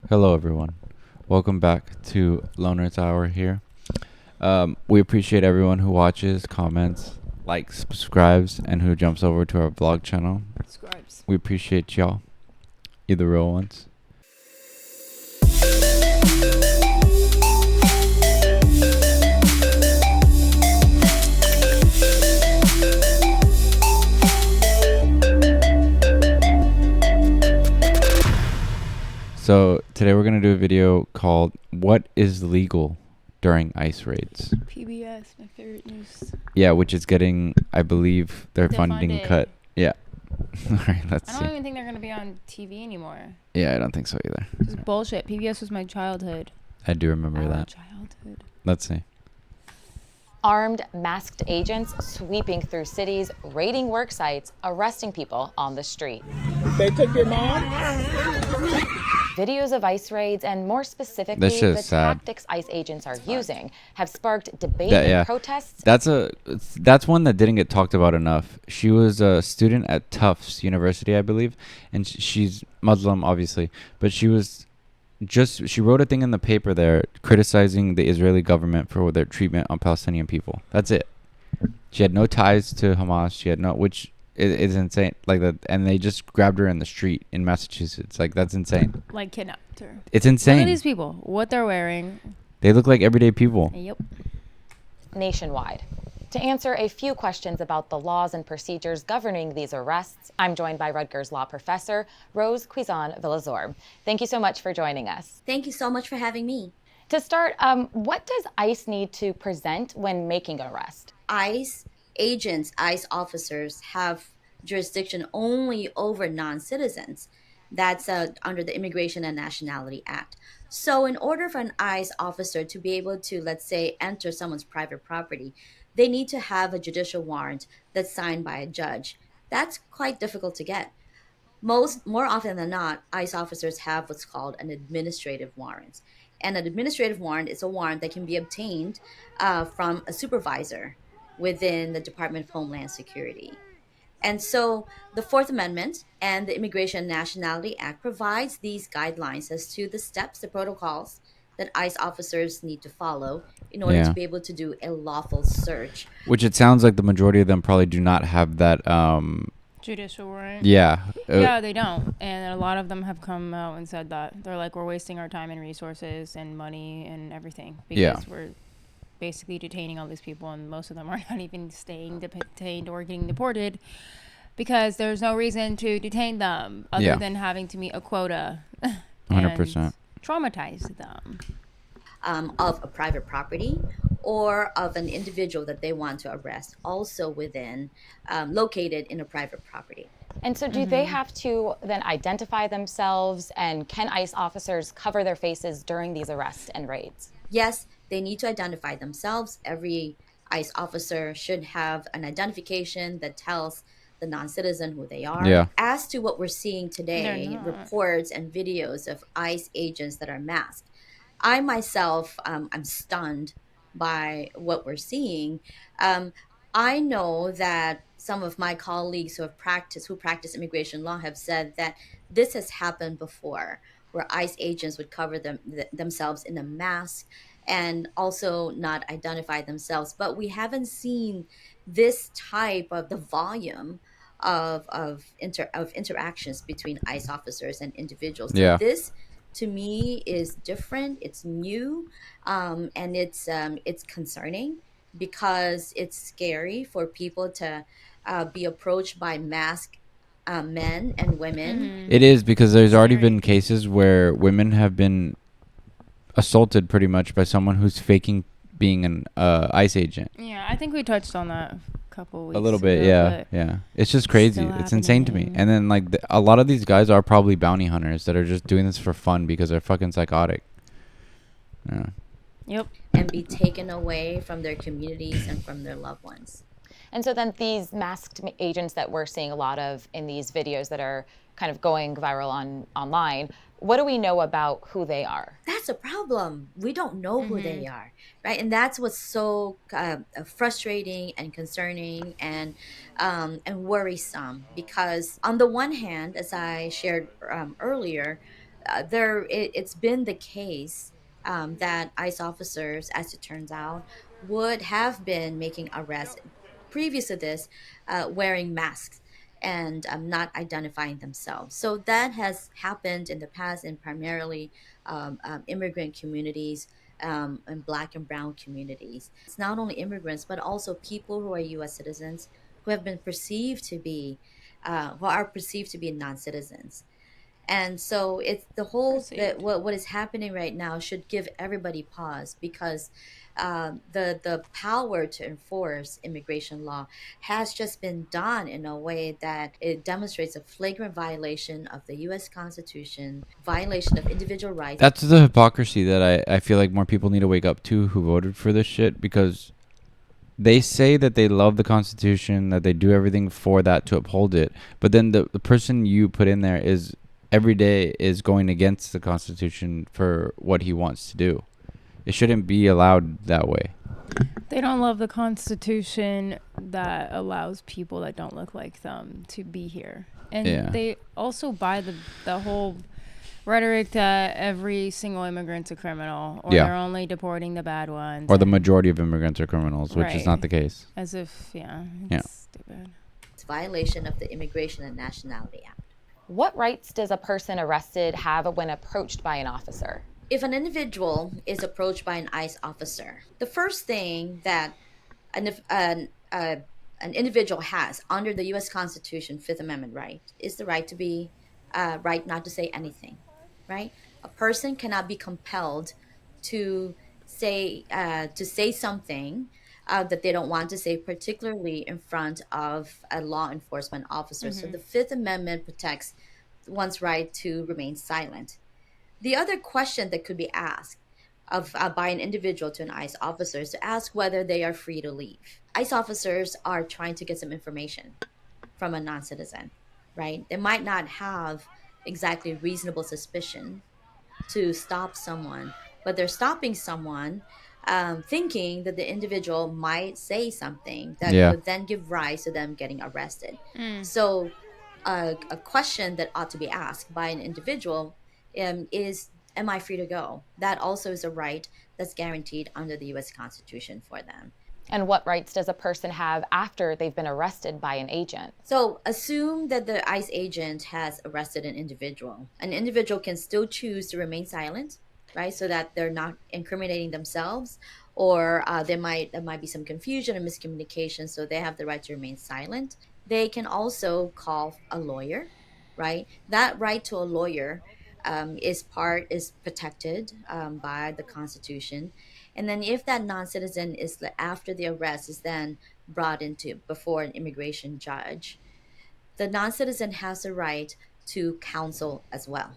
Hello, everyone. Welcome back to Loner's Hour here. We appreciate everyone who watches, comments, likes, subscribes, and who jumps over to our vlog channel. Scribes. We appreciate y'all. You're the real ones. So today we're gonna do a video called "What is legal during ICE raids?" PBS, my favorite news. Yeah, which is getting, I believe, their funding Defunded. cut. Yeah. All right, let's I see. don't even think they're gonna be on TV anymore. Yeah, I don't think so either. This is bullshit. PBS was my childhood. I do remember Our that. childhood. Let's see. Armed, masked agents sweeping through cities, raiding work sites, arresting people on the street. They took your mom? Videos of ICE raids and, more specifically, This shit the is sad. tactics ICE agents are using have sparked debate Yeah. and protests. That's one that didn't get talked about enough. She was a student at Tufts University, I believe, and she's Muslim, obviously, but she wrote a thing in the paper there criticizing the Israeli government for their treatment on Palestinian people. That's it. She had no ties to Hamas. She had no, which is insane. Like that, and they just grabbed her in the street in Massachusetts. Like that's insane. Like kidnapped her. It's Look at insane. these people. What they're wearing. They look like everyday people. Yep. Nationwide. To answer a few questions about the laws and procedures governing these arrests, I'm joined by Rutgers law professor Rose Cuisin Villazor. Thank you so much for joining us. Thank you so much for having me. To start, what does ICE need to present when making an arrest? ICE agents, ICE officers have jurisdiction only over non-citizens. That's under the Immigration and Nationality Act. So in order for an ICE officer to be able to, let's say, enter someone's private property, they need to have a judicial warrant that's signed by a judge. That's quite difficult to get. More often than not, ICE officers have what's called an administrative warrant. And an administrative warrant is a warrant that can be obtained from a supervisor within the Department of Homeland Security. And so the Fourth Amendment and the Immigration and Nationality Act provides these guidelines as to the steps, the protocols that ICE officers need to follow in order Yeah. to be able to do a lawful search. Which it sounds like the majority of them probably do not have that. Judicial warrant. Yeah. Yeah, they don't. And a lot of them have come out and said that. They're like, we're wasting our time and resources and money and everything. Because Yeah. we're basically detaining all these people, and most of them are not even staying detained or getting deported because there's no reason to detain them other Yeah. than having to meet a quota. 100%. and traumatize them. Of a private property or of an individual that they want to arrest, also within, located in a private property. And so do they have to then identify themselves, and can ICE officers cover their faces during these arrests and raids? Yes, they need to identify themselves. Every ICE officer should have an identification that tells the non-citizen who they are. Yeah. As to what we're seeing today, They're not. reports and videos of ICE agents that are masked, I myself, I'm stunned by what we're seeing. I know that some of my colleagues who practice immigration law have said that this has happened before, where ICE agents would cover themselves in a mask and also not identify themselves. But we haven't seen this type of the volume of interactions between ICE officers and individuals. So Yeah. this to me is different. It's new, and it's concerning because it's scary for people to be approached by masked men and women. It is, because there's already Scary. been cases where women have been assaulted pretty much by someone who's faking being an ICE agent. Yeah, I think we touched on that a couple weeks A little bit, ago, yeah, but yeah. It's just crazy. still It's insane to me. happening. And then like a lot of these guys are probably bounty hunters that are just doing this for fun because they're fucking psychotic. Yeah. Yep. And be taken away from their communities and from their loved ones. And so then these masked agents that we're seeing a lot of in these videos that are kind of going viral online, what do we know about who they are? That's a problem. We don't know who they are, right? And that's what's so frustrating and concerning and worrisome. Because on the one hand, as I shared earlier, it's been the case that ICE officers, as it turns out, would have been making arrests previous to this, wearing masks and not identifying themselves. So that has happened in the past in primarily immigrant communities, and black and brown communities. It's not only immigrants, but also people who are U.S. citizens who have been perceived to be, who are perceived to be non-citizens. And so it's the whole that Perceived. what is happening right now should give everybody pause, because the power to enforce immigration law has just been done in a way that it demonstrates a flagrant violation of the U.S. Constitution, violation of individual rights. That's the hypocrisy that I feel like more people need to wake up to who voted for this shit, because they say that they love the Constitution, that they do everything for that to uphold it, but then the person you put in there is every day is going against the Constitution for what he wants to do. It shouldn't be allowed that way. They don't love the Constitution that allows people that don't look like them to be here. And Yeah. they also buy the whole rhetoric that every single immigrant's a criminal, or Yeah. they're only deporting the bad ones. Or the and majority of immigrants are criminals, which is Right. not the case. As if, yeah, Yeah. it's stupid. It's violation of the Immigration and Nationality Act. What rights does a person arrested have when approached by an officer? If an individual is approached by an ICE officer, the first thing that an individual has under the U.S. Constitution, Fifth Amendment right, is the right to be right not to say anything. Right, a person cannot be compelled to say something that they don't want to say, particularly in front of a law enforcement officer. So the Fifth Amendment protects one's right to remain silent. The other question that could be asked by an individual to an ICE officer is to ask whether they are free to leave. ICE officers are trying to get some information from a non-citizen, right? They might not have exactly reasonable suspicion to stop someone, but they're stopping someone thinking that the individual might say something that Yeah. would then give rise to them getting arrested. So a question that ought to be asked by an individual is, am I free to go? That also is a right that's guaranteed under the U.S. Constitution for them. And what rights does a person have after they've been arrested by an agent? So assume that the ICE agent has arrested an individual. An individual can still choose to remain silent, right? So that they're not incriminating themselves, or there might be some confusion or miscommunication. So they have the right to remain silent. They can also call a lawyer, right? That right to a lawyer is protected by the Constitution. And then if that non-citizen is after the arrest is then brought into before an immigration judge, the non-citizen has the right to counsel as well.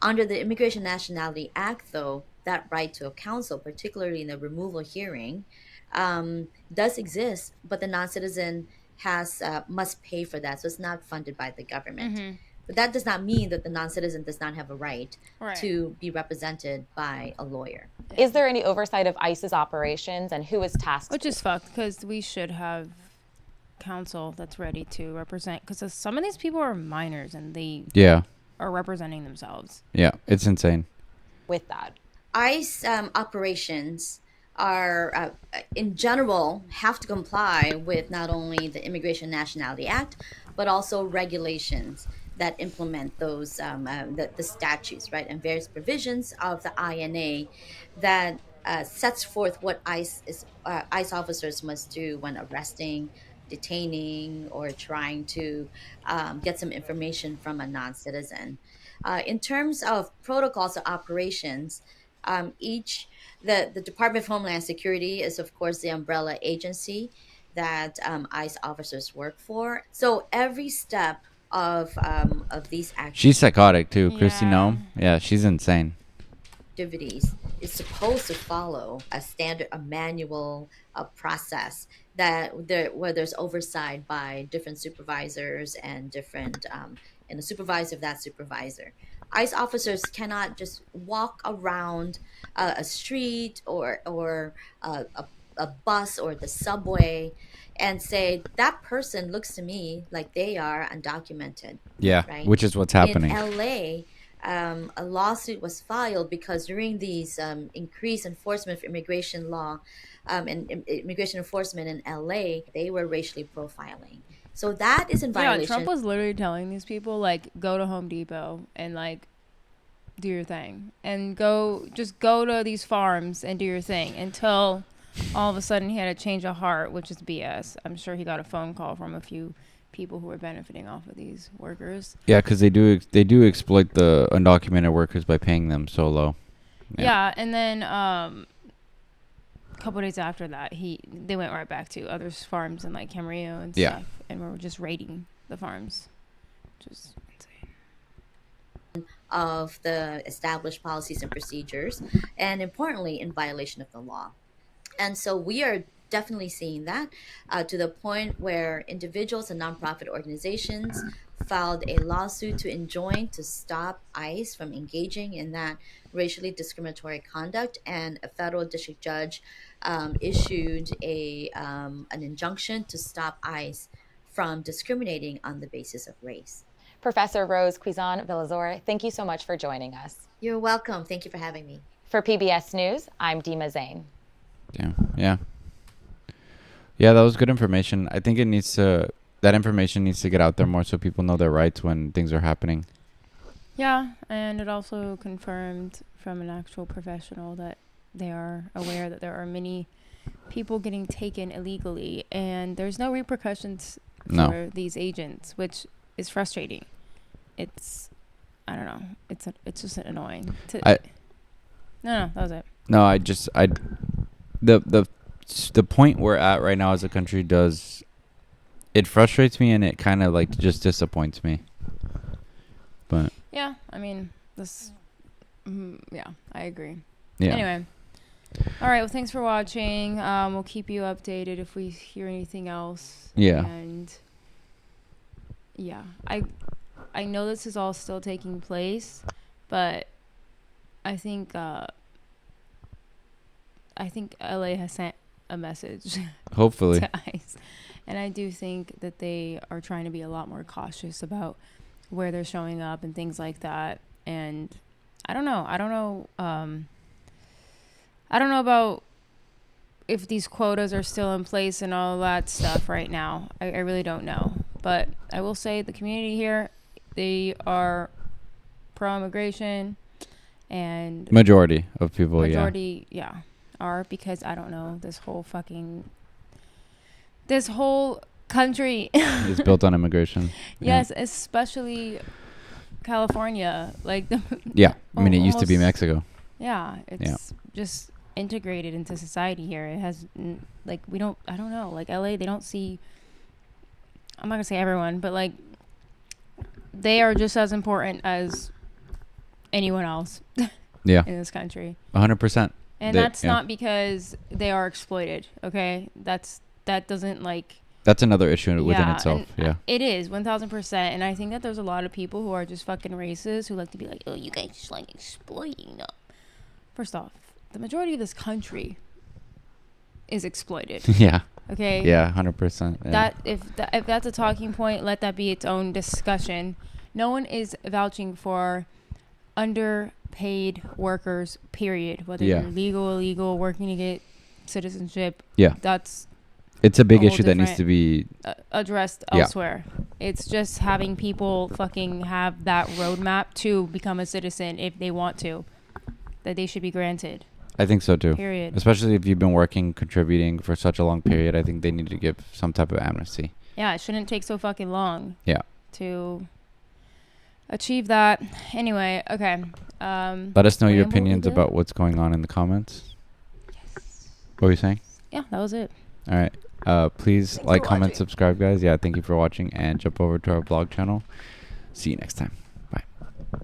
Under the Immigration Nationality Act, though, that right to a counsel, particularly in a removal hearing, does exist, but the non-citizen has must pay for that, so it's not funded by the government. But that does not mean that the non-citizen does not have a right Right. to be represented by a lawyer. Is there any oversight of ICE's operations, and who is tasked? Which is fucked, because we should have counsel that's ready to represent, because some of these people are minors and they Yeah. are representing themselves. Yeah. It's insane. with that? ICE operations are, in general, have to comply with not only the Immigration Nationality Act, but also regulations that implement those the statutes, right, and various provisions of the INA that sets forth what ICE officers must do when arresting, detaining, or trying to get some information from a non-citizen. In terms of protocols of operations, the Department of Homeland Security is, of course, the umbrella agency that ICE officers work for. So every step of these She's psychotic too. Christy Yeah. Nome. Yeah, she's insane. activities is supposed to follow a manual process where there's oversight by different supervisors and different and the supervisor of that supervisor. ICE officers cannot just walk around a street or a bus or the subway and say that person looks to me like they are undocumented. Yeah, Right. which is what's happening. In LA, a lawsuit was filed because during these increased enforcement of immigration law and immigration enforcement in LA, they were racially profiling. So that is in Yeah, Trump violation. was literally telling these people like go to Home Depot and like do your thing and just go to these farms and do your thing until all of a sudden he had a change of heart, which is BS. I'm sure he got a phone call from a few people who were benefiting off of these workers. Yeah, because they do exploit the undocumented workers by paying them so low. Yeah, and then a couple days after that, they went right back to other farms in like Camarillo and Yeah. stuff, and were just raiding the farms. Just insane. Of the established policies and procedures, and importantly, in violation of the law. And so we are definitely seeing that to the point where individuals and nonprofit organizations filed a lawsuit to enjoin to stop ICE from engaging in that racially discriminatory conduct, and a federal district judge issued an injunction to stop ICE from discriminating on the basis of race. Professor Rose Quizon Villazor, thank you so much for joining us. You're welcome. Thank you for having me. For PBS News, I'm Dima Zain. Yeah. Yeah, that was good information. I think that information needs to get out there more so people know their rights when things are happening. Yeah, and it also confirmed from an actual professional that they are aware that there are many people getting taken illegally, and there's no repercussions No. for these agents, which is frustrating. I don't know. It's just annoying. No, that was it. No, the point we're at right now as a country it frustrates me, and it kind of like just disappoints me. But Yeah, I mean, yeah, I agree. yeah. Anyway. All right, well, thanks for watching. We'll keep you updated if we hear anything else. Yeah. And yeah, I know this is all still taking place, but I think LA has sent a message Hopefully. to ICE, and I do think that they are trying to be a lot more cautious about where they're showing up and things like that. And I don't know about if these quotas are still in place and all that stuff right now. I really don't know. But I will say the community here, they are pro-immigration, and Majority of people, are, because I don't know, this whole country is built on immigration. yes, especially California, like Yeah. I mean, it used to be almost- Mexico. Yeah, it's just integrated into society here. It has I don't know, like LA, they don't see, I'm not gonna say everyone, but like they are just as important as anyone else Yeah. in this country. 100%. And that's not because they are exploited, okay? That doesn't like That's another issue within itself. and Yeah. it is 1000%. And I think that there's a lot of people who are just fucking racist, who like to be like, oh, you guys just like exploiting them. First off, the majority of this country is exploited. Yeah. Okay. Yeah. 100%. Yeah. That if that's a talking point, let that be its own discussion. No one is vouching for underpaid workers, period. Whether Yeah. you're legal, illegal, working to get citizenship. Yeah. That's It's a big whole issue that needs to be. addressed Yeah. elsewhere. It's just having people fucking have that roadmap to become a citizen if they want to, that they should be granted. I think so too. Period. Especially if you've been working, contributing for such a long period. I think they need to give some type of amnesty. Yeah, it shouldn't take so fucking long. Yeah. To achieve that. Anyway, okay. Let us know your ramble opinions again? about what's going on in the comments. What were you saying? Yeah, that was it. All right. Please Thanks like, for comment, watching. subscribe, guys. Yeah, thank you for watching, and jump over to our blog channel. See you next time.